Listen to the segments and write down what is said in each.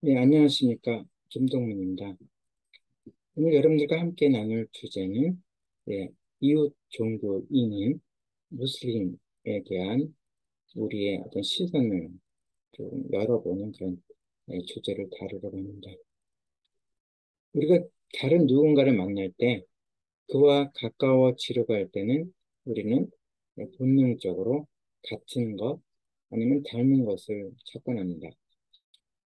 네, 안녕하십니까. 김동문입니다. 오늘 여러분들과 함께 나눌 주제는 이웃 종교인인 무슬림에 대한 우리의 어떤 시선을 좀 열어보는 그런 주제를 다루려고 합니다. 우리가 다른 누군가를 만날 때 그와 가까워지려고 할 때는 우리는 본능적으로 같은 것 아니면 닮은 것을 찾곤 합니다.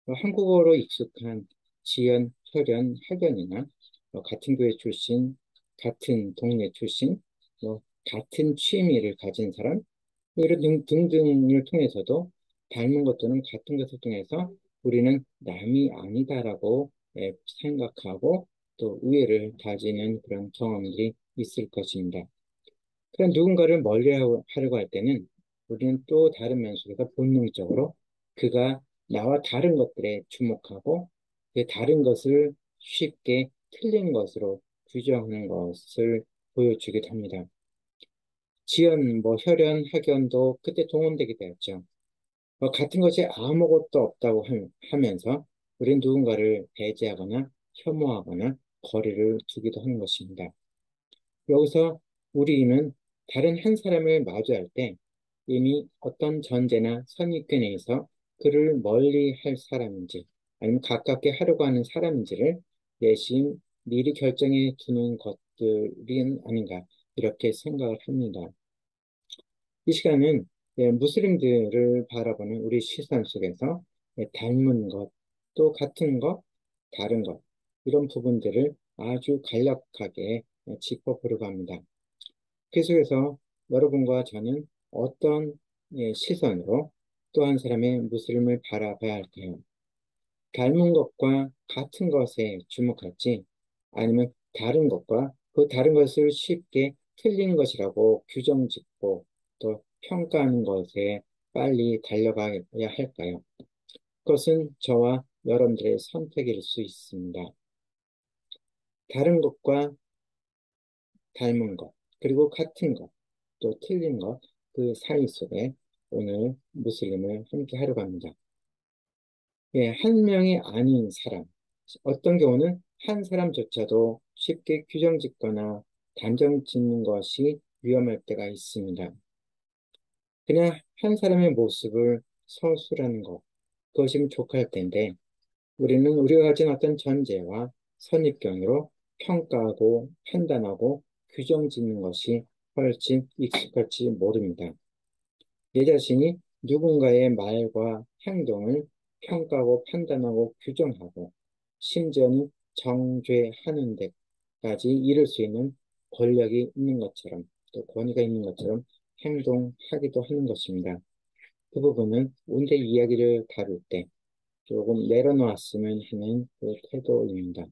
한국어로 익숙한 지연, 혈연, 학연이나 같은 교회 출신, 같은 동네 출신, 같은 취미를 가진 사람, 이런 등등을 통해서도 닮은 것들은 같은 것을 통해서 우리는 남이 아니다라고 생각하고 또 우애를 다지는 그런 경험들이 있을 것입니다. 그런 누군가를 멀리하려고 할 때는 우리는 또 다른 면속에서 본능적으로 그가 나와 다른 것들에 주목하고 그 다른 것을 쉽게 틀린 것으로 규정하는 것을 보여주기도 합니다. 지연, 혈연, 학연도 그때 동원되게 되었죠. 같은 것이 아무것도 없다고 하면서 우리는 누군가를 배제하거나 혐오하거나 거리를 두기도 하는 것입니다. 여기서 우리는 다른 한 사람을 마주할 때 이미 어떤 전제나 선입견에서 그를 멀리 할 사람인지 아니면 가깝게 하려고 하는 사람인지를 내심 미리 결정해 두는 것들이 아닌가 이렇게 생각을 합니다. 이 시간은 무슬림들을 바라보는 우리 시선 속에서 닮은 것, 또 같은 것, 다른 것 이런 부분들을 아주 간략하게 짚어보려고 합니다. 그 속에서 여러분과 저는 어떤 시선으로 또 한 사람의 무슬림을 바라봐야 할까요? 닮은 것과 같은 것에 주목할지 아니면 다른 것과 그 다른 것을 쉽게 틀린 것이라고 규정짓고 또 평가하는 것에 빨리 달려가야 할까요? 그것은 저와 여러분들의 선택일 수 있습니다. 다른 것과 닮은 것, 그리고 같은 것, 또 틀린 것, 그 사이 속에 오늘 무슬림을 함께 하려고 합니다. 한 명이 아닌 사람, 어떤 경우는 한 사람조차도 쉽게 규정 짓거나 단정 짓는 것이 위험할 때가 있습니다. 그냥 한 사람의 모습을 서술하는 것, 그것이면 족할 텐데, 우리는 우리가 가진 어떤 전제와 선입견으로 평가하고 판단하고 규정 짓는 것이 훨씬 익숙할지 모릅니다. 내 자신이 누군가의 말과 행동을 평가하고 판단하고 규정하고 심지어는 정죄하는 데까지 이를 수 있는 권력이 있는 것처럼 또 권위가 있는 것처럼 행동하기도 하는 것입니다. 그 부분은 오늘의 이야기를 다룰 때 조금 내려놓았으면 하는 그 태도입니다.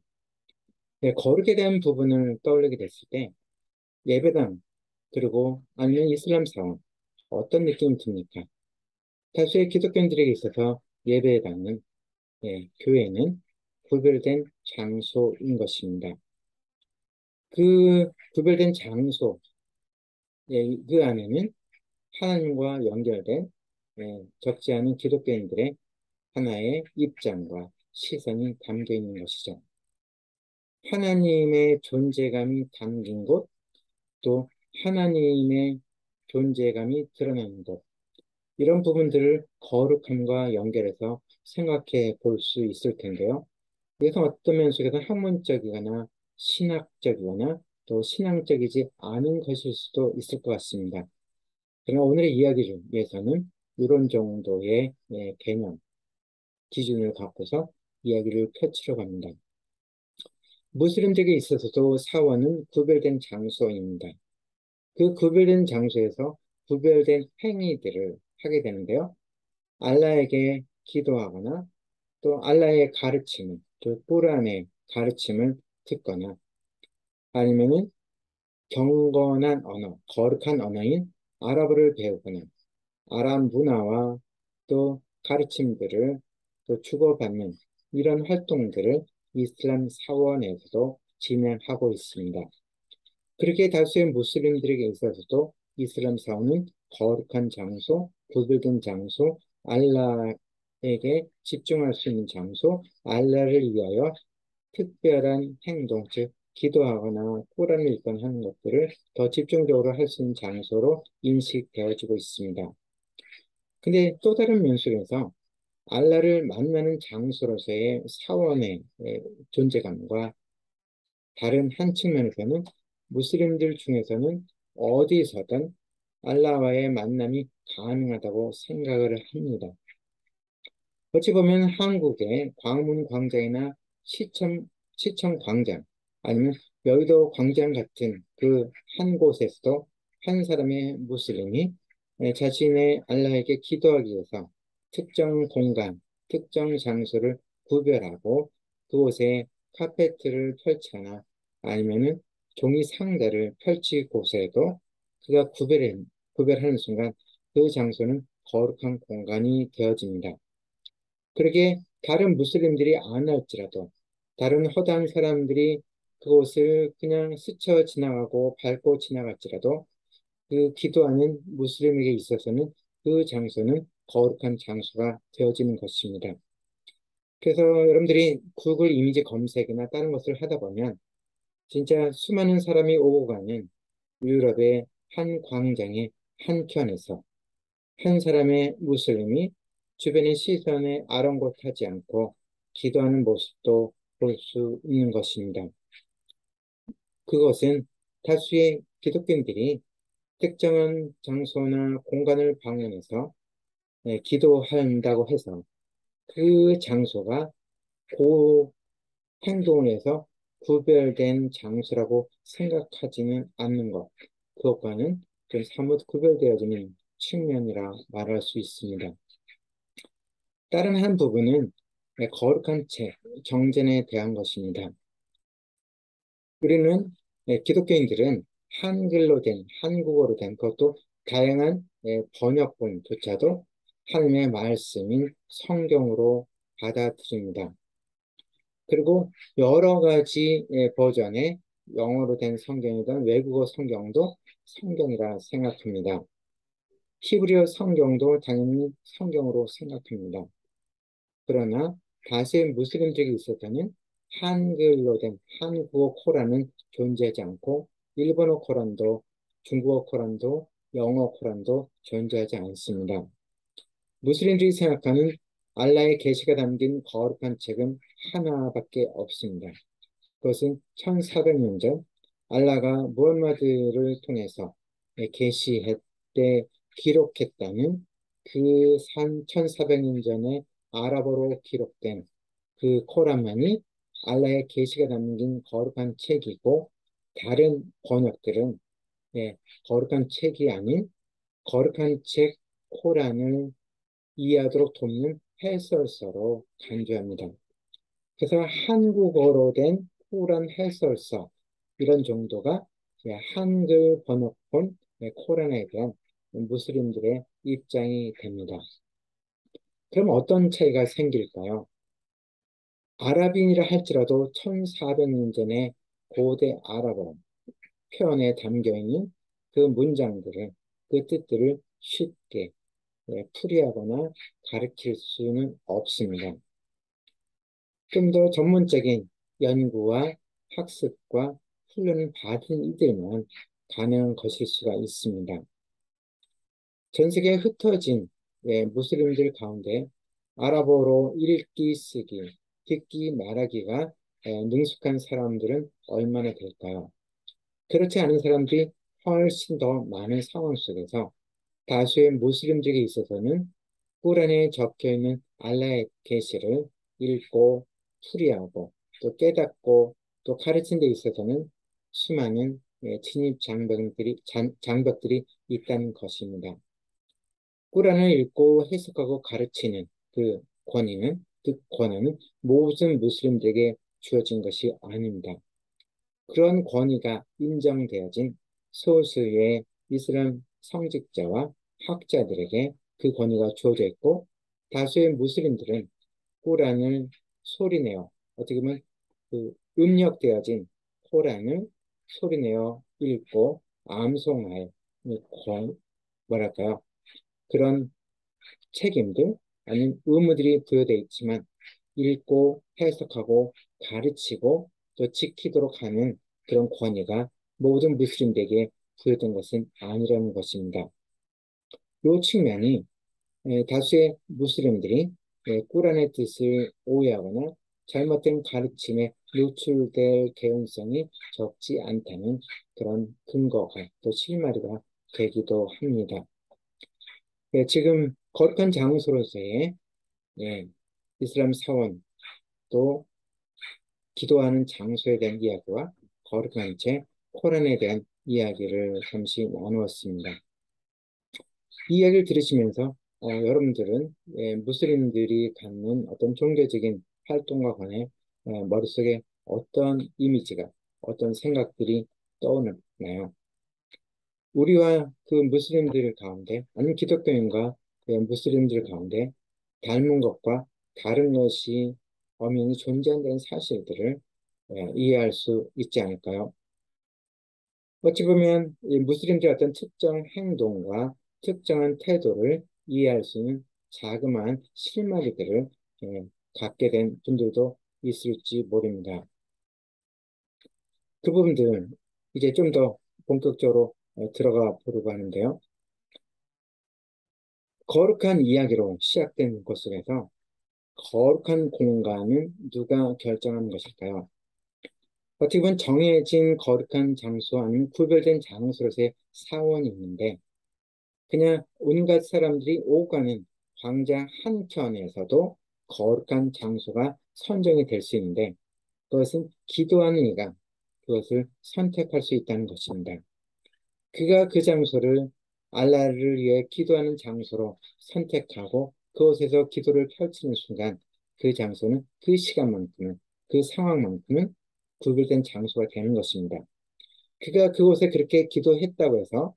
거룩에 대한 부분을 떠올리게 됐을 때 예배당 그리고 아니면 이슬람 사원 어떤 느낌이 듭니까? 다수의 기독교인들에게 있어서 예배당은 교회는 구별된 장소인 것입니다. 그 구별된 장소 그 안에는 하나님과 연결된 적지 않은 기독교인들의 하나의 입장과 시선이 담겨 있는 것이죠. 하나님의 존재감이 담긴 곳, 또 하나님의 존재감이 드러나는 곳, 이런 부분들을 거룩함과 연결해서 생각해 볼 수 있을 텐데요. 그래서 어떤 면에서 학문적이거나 신학적이거나 또 신앙적이지 않은 것일 수도 있을 것 같습니다. 그러나 오늘의 이야기를 위해서는 이런 정도의 개념, 기준을 갖고서 이야기를 펼치려고 합니다. 무슬림들에게 있어서도 사원은 구별된 장소입니다. 그 구별된 장소에서 구별된 행위들을 하게 되는데요. 알라에게 기도하거나 또 알라의 가르침을, 또 꾸란의 가르침을 듣거나 아니면은 경건한 언어, 거룩한 언어인 아랍어를 배우거나 아랍 문화와 또 가르침들을 또 주고받는 이런 활동들을 이슬람 사원에서도 진행하고 있습니다. 그렇게 다수의 무슬림들에게 있어서도 이슬람 사원은 거룩한 장소, 구별된 장소, 알라에게 집중할 수 있는 장소, 알라를 위하여 특별한 행동, 즉 기도하거나 꾸란을 읽거나 하는 것들을 더 집중적으로 할 수 있는 장소로 인식되어지고 있습니다. 근데 또 다른 면속에서 알라를 만나는 장소로서의 사원의 존재감과 다른 한 측면에서는 무슬림들 중에서는 어디서든 알라와의 만남이 가능하다고 생각을 합니다. 어찌 보면 한국의 광문 광장이나 시청 광장 아니면 여의도 광장 같은 그 한 곳에서도 한 사람의 무슬림이 자신의 알라에게 기도하기 위해서 특정 공간, 특정 장소를 구별하고 그곳에 카페트를 펼치거나 아니면은 종이 상자를 펼치고서도 그가 구별하는 순간 그 장소는 거룩한 공간이 되어집니다. 그러게 다른 무슬림들이 안 할지라도 다른 허다한 사람들이 그곳을 그냥 스쳐 지나가고 밟고 지나갈지라도 그 기도하는 무슬림에게 있어서는 그 장소는 거룩한 장소가 되어지는 것입니다. 그래서 여러분들이 구글 이미지 검색이나 다른 것을 하다 보면 진짜 수많은 사람이 오고 가는 유럽의 한 광장의 한켠에서 한 사람의 무슬림이 주변의 시선에 아랑곳하지 않고 기도하는 모습도 볼 수 있는 것입니다. 그것은 다수의 기독교인들이 특정한 장소나 공간을 방문해서 기도한다고 해서 그 장소가 그 행동에서 구별된 장소라고 생각하지는 않는 것. 그것과는 좀 사뭇 구별되어지는 측면이라 말할 수 있습니다. 다른 한 부분은 거룩한 책, 정전에 대한 것입니다. 우리는 기독교인들은 한글로 된, 한국어로 된 그것도 다양한 번역본조차도 하나님의 말씀인 성경으로 받아들입니다. 그리고 여러 가지 버전의 영어로 된 성경이든 외국어 성경도 성경이라 생각합니다. 히브리어 성경도 당연히 성경으로 생각합니다. 그러나 다수의 무슬림들에게 있어서는 한글로 된 한국어 코란은 존재하지 않고 일본어 코란도 중국어 코란도 영어 코란도 존재하지 않습니다. 무슬림들이 생각하는 알라의 계시가 담긴 거룩한 책은 하나밖에 없습니다. 그것은 1400년 전 알라가 무함마드를 통해서 계시했때 기록했다는 그 1400년 전에 아랍어로 기록된 그 코란만이 알라의 계시가 담긴 거룩한 책이고 다른 번역들은 거룩한 책이 아닌 거룩한 책 코란을 이해하도록 돕는 해설서로 간주합니다. 그래서 한국어로 된 코란 해설서 이런 정도가 한글 번역본 코란에 대한 무슬림들의 입장이 됩니다. 그럼 어떤 차이가 생길까요? 아랍인이라 할지라도 1400년 전에 고대 아랍어 표현에 담겨있는 그 문장들을 그 뜻들을 쉽게 풀이하거나 가르칠 수는 없습니다. 좀 더 전문적인 연구와 학습과 훈련을 받은 이들만 가능한 것일 수가 있습니다. 전 세계에 흩어진 무슬림들 가운데 아랍어로 읽기, 쓰기, 듣기, 말하기가 능숙한 사람들은 얼마나 될까요? 그렇지 않은 사람들이 훨씬 더 많은 상황 속에서 다수의 무슬림들에게 있어서는 꾸란에 적혀있는 알라의 계시를 읽고 풀이하고 또 깨닫고 또 가르친 데 있어서는 수많은 진입 장벽들이 있다는 것입니다. 꾸란을 읽고 해석하고 가르치는 그 권한은 모든 무슬림들에게 주어진 것이 아닙니다. 그런 권위가 인정되어진 소수의 이슬람 성직자와 학자들에게 그 권위가 주어져 있고 다수의 무슬림들은 꾸란을 소리내어 어떻게 보면 그 음력되어진 코란을 소리내어 읽고 암송할 뭐랄까요 그런 책임들, 아니면 의무들이 부여되어 있지만 읽고 해석하고 가르치고 또 지키도록 하는 그런 권위가 모든 무슬림들에게 부여된 것은 아니라는 것입니다. 이 측면이 다수의 무슬림들이 꾸란의 뜻을 오해하거나 잘못된 가르침에 노출될 개연성이 적지 않다는 그런 근거가 또 실마리가 되기도 합니다. 지금 거룩한 장소로서의 이슬람 사원 또 기도하는 장소에 대한 이야기와 거룩한 책 코란에 대한 이야기를 잠시 나누었습니다. 이 이야기를 들으시면서 여러분들은 무슬림들이 갖는 어떤 종교적인 활동과 관해 머릿속에 어떤 이미지가, 어떤 생각들이 떠오르나요? 우리와 그 무슬림들 가운데, 아니면 기독교인과 그 무슬림들 가운데 닮은 것과 다른 것이 엄연히 존재한다는 사실들을 이해할 수 있지 않을까요? 어찌 보면 이 무슬림들의 어떤 특정 행동과 특정한 태도를 이해할 수 있는 자그마한 실마리들을 예, 갖게 된 분들도 있을지 모릅니다. 그 부분들 이제 좀 더 본격적으로 들어가 보려고 하는데요. 거룩한 이야기로 시작된 것 속에서 거룩한 공간은 누가 결정하는 것일까요? 어떻게 보면 정해진 거룩한 장소 아니면 구별된 장소로서의 사원이 있는데 그냥 온갖 사람들이 오가는 광장 한켠에서도 거룩한 장소가 선정이 될 수 있는데 그것은 기도하는 이가 그것을 선택할 수 있다는 것입니다. 그가 그 장소를 알라를 위해 기도하는 장소로 선택하고 그곳에서 기도를 펼치는 순간 그 장소는 그 시간만큼은 그 상황만큼은 구별된 장소가 되는 것입니다. 그가 그곳에 그렇게 기도했다고 해서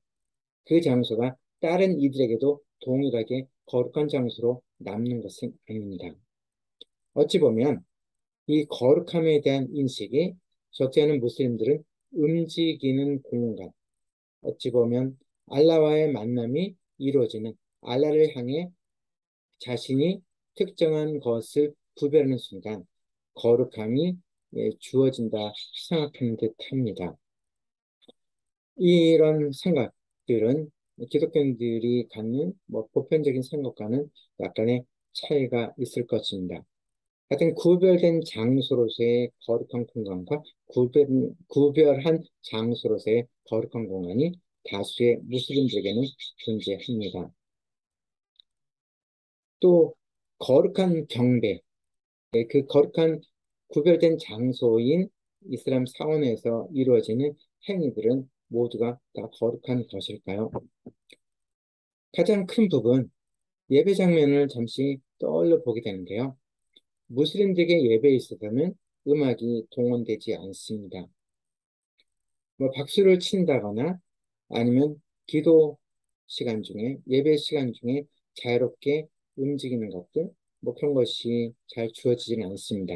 그 장소가 다른 이들에게도 동일하게 거룩한 장소로 남는 것은 아닙니다. 어찌 보면 이 거룩함에 대한 인식이 적지 않은 무슬림들은 움직이는 공간, 어찌 보면 알라와의 만남이 이루어지는 알라를 향해 자신이 특정한 것을 구별하는 순간 거룩함이 주어진다 생각하는 듯합니다. 이런 생각들은 기독교인들이 갖는 보편적인 생각과는 약간의 차이가 있을 것입니다. 하여튼 구별된 장소로서의 거룩한 공간과 구별한 장소로서의 거룩한 공간이 다수의 무슬림들에게는 존재합니다. 또 거룩한 경배, 그 거룩한 구별된 장소인 이슬람 사원에서 이루어지는 행위들은 모두가 다 거룩한 것일까요? 가장 큰 부분, 예배 장면을 잠시 떠올려 보게 되는데요. 무슬림들에게 예배에 있어서는 음악이 동원되지 않습니다. 박수를 친다거나 아니면 기도 시간 중에, 예배 시간 중에 자유롭게 움직이는 것들, 그런 것이 잘 주어지지는 않습니다.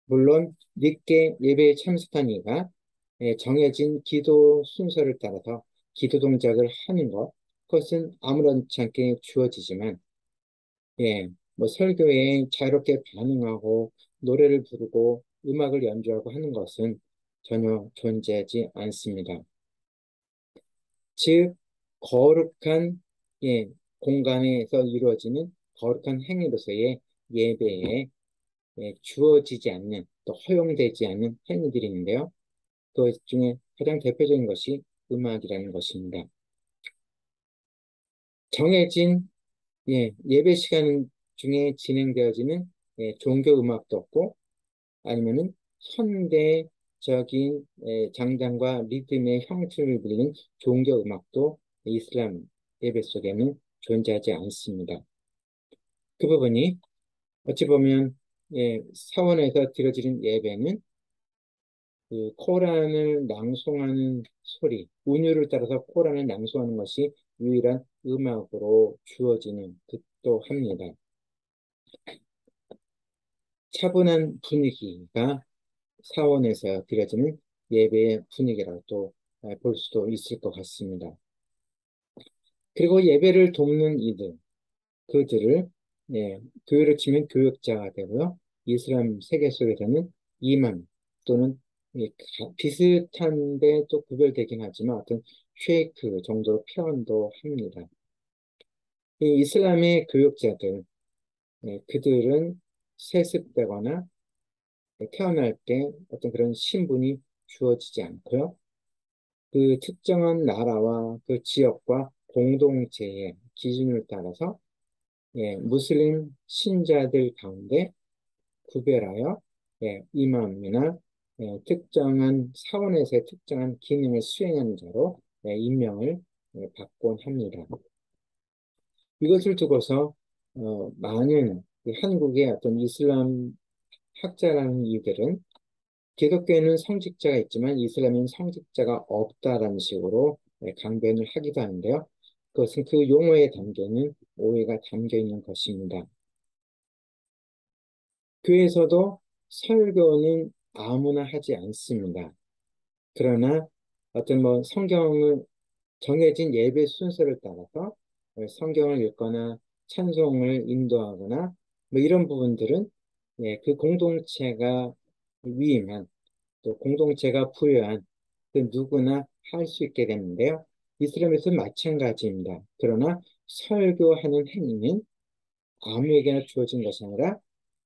물론 늦게 예배에 참석한 이가 정해진 기도 순서를 따라서 기도 동작을 하는 것, 그것은 아무렇지 않게 주어지지만, 설교에 자유롭게 반응하고 노래를 부르고 음악을 연주하고 하는 것은 전혀 존재하지 않습니다. 즉, 거룩한 공간에서 이루어지는 거룩한 행위로서의 예배에 주어지지 않는 또 허용되지 않는 행위들이 있는데요. 그 중에 가장 대표적인 것이 음악이라는 것입니다. 정해진 예배 시간 중에 진행되어지는 종교 음악도 없고 아니면은 현대적인 장단과 리듬의 형태를 부리는 종교 음악도 이슬람 예배 속에는 존재하지 않습니다. 그 부분이 어찌 보면 사원에서 드려지는 예배는 그 코란을 낭송하는 소리, 운율을 따라서 코란을 낭송하는 것이 유일한 음악으로 주어지는 듯도 합니다. 차분한 분위기가 사원에서 드려지는 예배의 분위기라고 볼 수도 있을 것 같습니다. 그리고 예배를 돕는 이들, 그들을 교회로 치면 교역자가 되고요. 이슬람 세계 속에서는 이만 또는 비슷한데 또 구별되긴 하지만 어떤 쉐이크 정도로 표현도 합니다. 이 이슬람의 교역자들, 그들은 세습되거나 태어날 때 어떤 그런 신분이 주어지지 않고요. 그 특정한 나라와 그 지역과 공동체의 기준을 따라서 무슬림 신자들 가운데 구별하여 이맘이나 특정한 사원에서의 특정한 기능을 수행하는 자로 임명을 받곤 합니다. 이것을 두고서 많은 그 한국의 어떤 이슬람 학자라는 이들은 기독교에는 성직자가 있지만 이슬람에는 성직자가 없다라는 식으로 강변을 하기도 하는데요. 그것은 그 용어에 담겨있는 오해가 담겨 있는 것입니다. 교회에서도 설교는 아무나 하지 않습니다. 그러나 어떤 뭐 성경을 정해진 예배 순서를 따라서 성경을 읽거나 찬송을 인도하거나 뭐 이런 부분들은 그 공동체가 위임한 또 공동체가 부여한 그 누구나 할 수 있게 되는데요. 이슬람에서는 마찬가지입니다. 그러나 설교하는 행위는 아무에게나 주어진 것이 아니라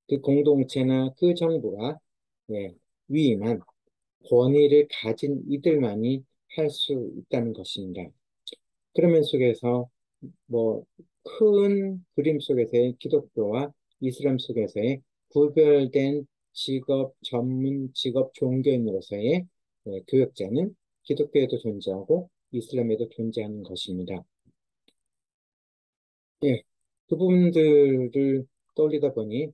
그 공동체나 그 정부가 예, 위임한 권위를 가진 이들만이 할 수 있다는 것입니다. 그러면 속에서 뭐 큰 그림 속에서의 기독교와 이슬람 속에서의 구별된 직업, 전문 직업 종교인으로서의 교역자는 기독교에도 존재하고 이슬람에도 존재하는 것입니다. 예, 그 부분들을 떠올리다 보니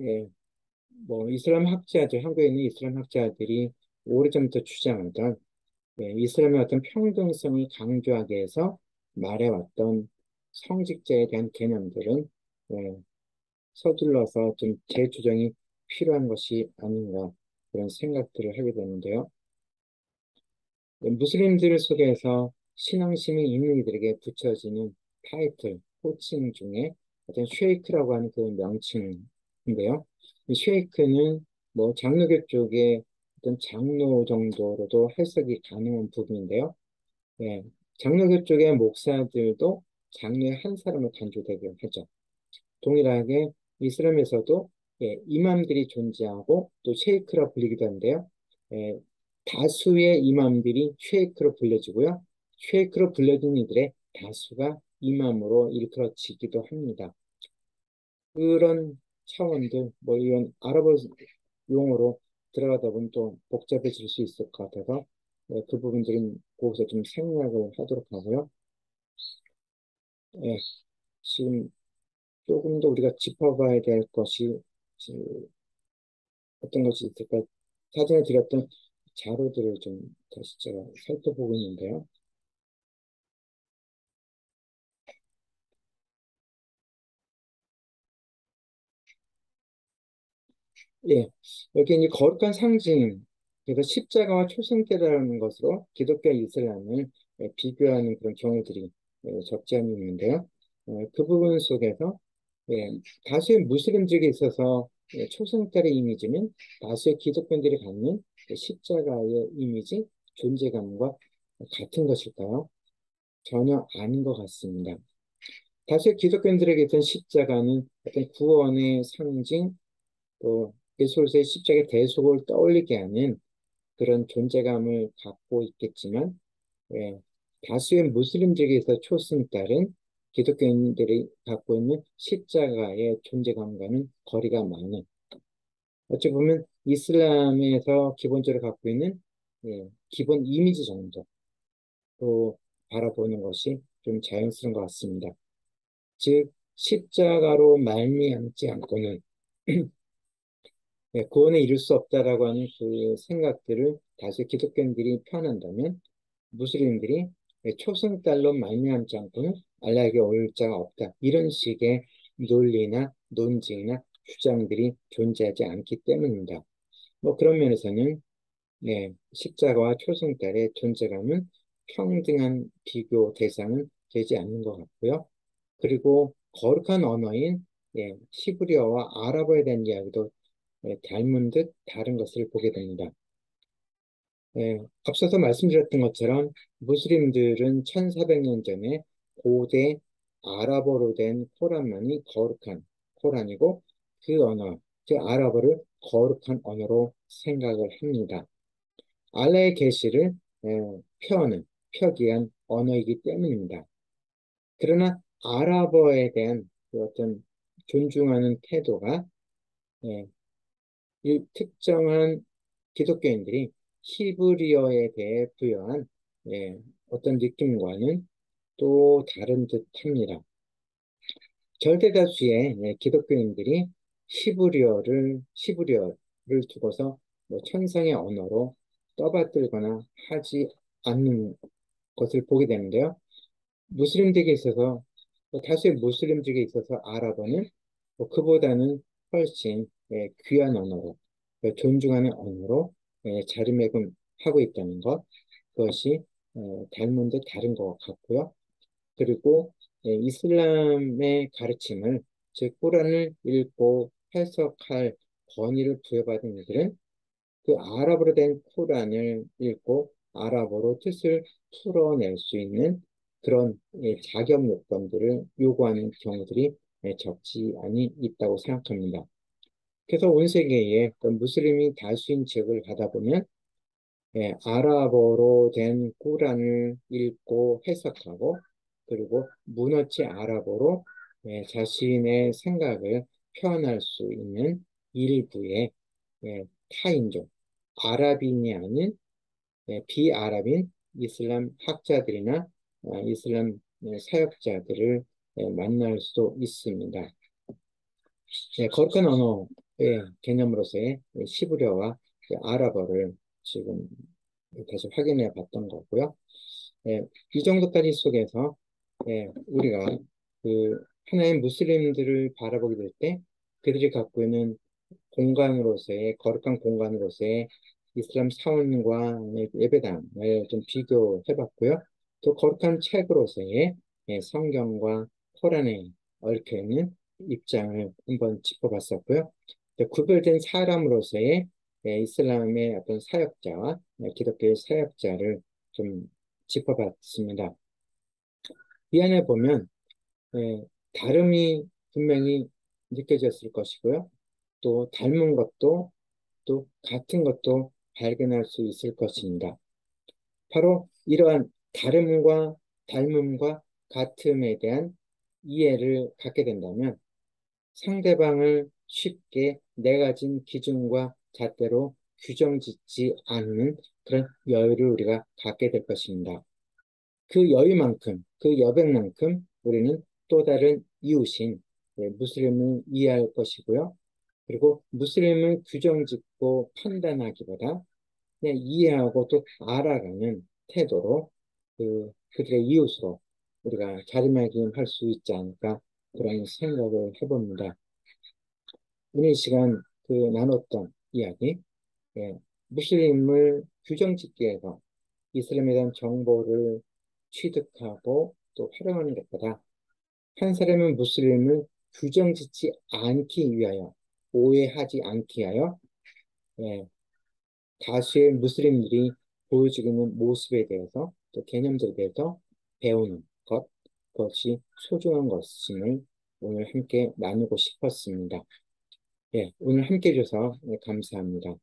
예, 뭐 이슬람 학자들, 한국에 있는 이슬람 학자들이 오래전부터 주장하던 이슬람의 어떤 평등성을 강조하기 위해서 말해왔던 성직자에 대한 개념들은 예, 서둘러서 좀 재조정이 필요한 것이 아닌가 그런 생각들을 하게 되는데요. 무슬림들 속에서 신앙심이 있는 이들에게 붙여지는 타이틀, 호칭 중에 어떤 쉐이크라고 하는 그 명칭인데요. 이 쉐이크는 뭐 장로교 쪽에 어떤 장로 정도로도 해석이 가능한 부분인데요. 예, 장로교 쪽의 목사들도 장로의 한 사람을 간주되게 하죠. 동일하게 이슬람에서도 이맘들이 존재하고 또 쉐이크라 불리기도 하는데요. 예, 다수의 이맘들이 쉐이크로 불려지고요. 쉐이크로 불려진 이들의 다수가 이맘으로 일컬어지기도 합니다. 그런 차원들, 뭐 이런 아랍어 용어로 들어가다 보면 또 복잡해질 수 있을 것 같아서 그 부분들은 거기서 좀 생략을 하도록 하고요. 예, 지금 조금 더 우리가 짚어봐야 될 것이 어떤 것이 있을까? 사전에 드렸던 자료들을 좀 다시 제가 살펴보고 있는데요. 예, 여기 이제 거룩한 상징, 그래서 십자가와 초승달이라는 것으로 기독교 이슬람을 비교하는 그런 경우들이 적지 않은 있는데요. 그 부분 속에서 예, 다수의 무슬림들에게 있어서 초승달의 이미지는 다수의 기독교인들이 갖는 십자가의 이미지, 존재감과 같은 것일까요? 전혀 아닌 것 같습니다. 다수의 기독교인들에게선 십자가는 어떤 구원의 상징, 또 예수로서의 십자가의 대속을 떠올리게 하는 그런 존재감을 갖고 있겠지만, 예, 다수의 무슬림들에게서 초승달은 기독교인들이 갖고 있는 십자가의 존재감과는 거리가 많은, 어찌 보면 이슬람에서 기본적으로 갖고 있는 기본 이미지 정도 또 바라보는 것이 좀 자연스러운 것 같습니다. 즉 십자가로 말미암지 않고는 구원에 이룰 수 없다라고 하는 그 생각들을 다시 기독교인들이 표현한다면 무슬림들이 초승달로 말미암지 않고는 알라에게 올 자가 없다. 이런 식의 논리나 논증이나 주장들이 존재하지 않기 때문입니다. 뭐 그런 면에서는 십자가와 초승달의 존재감은 평등한 비교 대상은 되지 않는 것 같고요. 그리고 거룩한 언어인 시브리어와 아랍어에 대한 이야기도 닮은 듯 다른 것을 보게 됩니다. 앞서서 말씀드렸던 것처럼 무슬림들은 1400년 전에 고대 아랍어로 된 코란만이 거룩한 코란이고 그 언어, 그 아랍어를 거룩한 언어로 생각을 합니다. 알라의 계시를 표하는 표기한 언어이기 때문입니다. 그러나 아랍어에 대한 그 어떤 존중하는 태도가 예, 이 특정한 기독교인들이 히브리어에 대해 부여한 어떤 느낌과는 또 다른 듯합니다. 절대 다수의 기독교인들이 히브리어를 두고서 뭐 천상의 언어로 떠받들거나 하지 않는 것을 보게 되는데요. 무슬림들에게 있어서 다수의 무슬림들에게 있어서 아랍어는 그보다는 훨씬 귀한 언어로 존중하는 언어로 자리매김하고 있다는 것 그것이 닮은 듯 다른 것 같고요. 그리고 이슬람의 가르침을 즉 꾸란을 읽고 해석할 권위를 부여받은 이들은 그 아랍어로 된 쿠란을 읽고 아랍어로 뜻을 풀어낼 수 있는 그런 자격 요건들을 요구하는 경우들이 적지 않이 있다고 생각합니다. 그래서 온 세계에 무슬림이 다수인 지역을 가다 보면 아랍어로 된 꾸란을 읽고 해석하고 그리고 문어치 아랍어로 자신의 생각을 표현할 수 있는 일부의 타인종, 아랍인이 아닌 비아랍인 이슬람 학자들이나 이슬람 사역자들을 만날 수도 있습니다. 거룩한 언어의 개념으로서의 시브리어와 아랍어를 지금 다시 확인해 봤던 거고요. 이 정도까지 속에서 우리가 그 하나의 무슬림들을 바라보게 될 때 그들이 갖고 있는 공간으로서의 거룩한 공간으로서의 이슬람 사원과 예배당을 좀 비교해 봤고요. 또 거룩한 책으로서의 성경과 코란에 얽혀 있는 입장을 한번 짚어봤었고요. 구별된 사람으로서의 이슬람의 어떤 사역자와 기독교의 사역자를 좀 짚어봤습니다. 이 안에 보면 다름이 분명히 느껴졌을 것이고요. 또 닮은 것도 또 같은 것도 발견할 수 있을 것입니다. 바로 이러한 다름과 닮음과 같음에 대한 이해를 갖게 된다면 상대방을 쉽게 내 가진 기준과 잣대로 규정 짓지 않는 그런 여유를 우리가 갖게 될 것입니다. 그 여유만큼, 그 여백만큼 우리는 또 다른 이웃인 무슬림을 이해할 것이고요. 그리고 무슬림을 규정짓고 판단하기보다 그냥 이해하고 또 알아가는 태도로 그들의 이웃으로 우리가 자리매김할 수 있지 않을까 그런 생각을 해봅니다. 오늘 이 시간 나눴던 이야기, 무슬림을 규정짓기 위해서 이슬람에 대한 정보를 취득하고 또 활용하는 것보다 한 사람은 무슬림을 규정짓지 않기 위하여 오해하지 않기 위하여 예, 다수의 무슬림들이 보여주고 있는 모습에 대해서 또 개념들에 대해서 배우는 것 그것이 소중한 것임을 오늘 함께 나누고 싶었습니다. 오늘 함께 해줘서 감사합니다.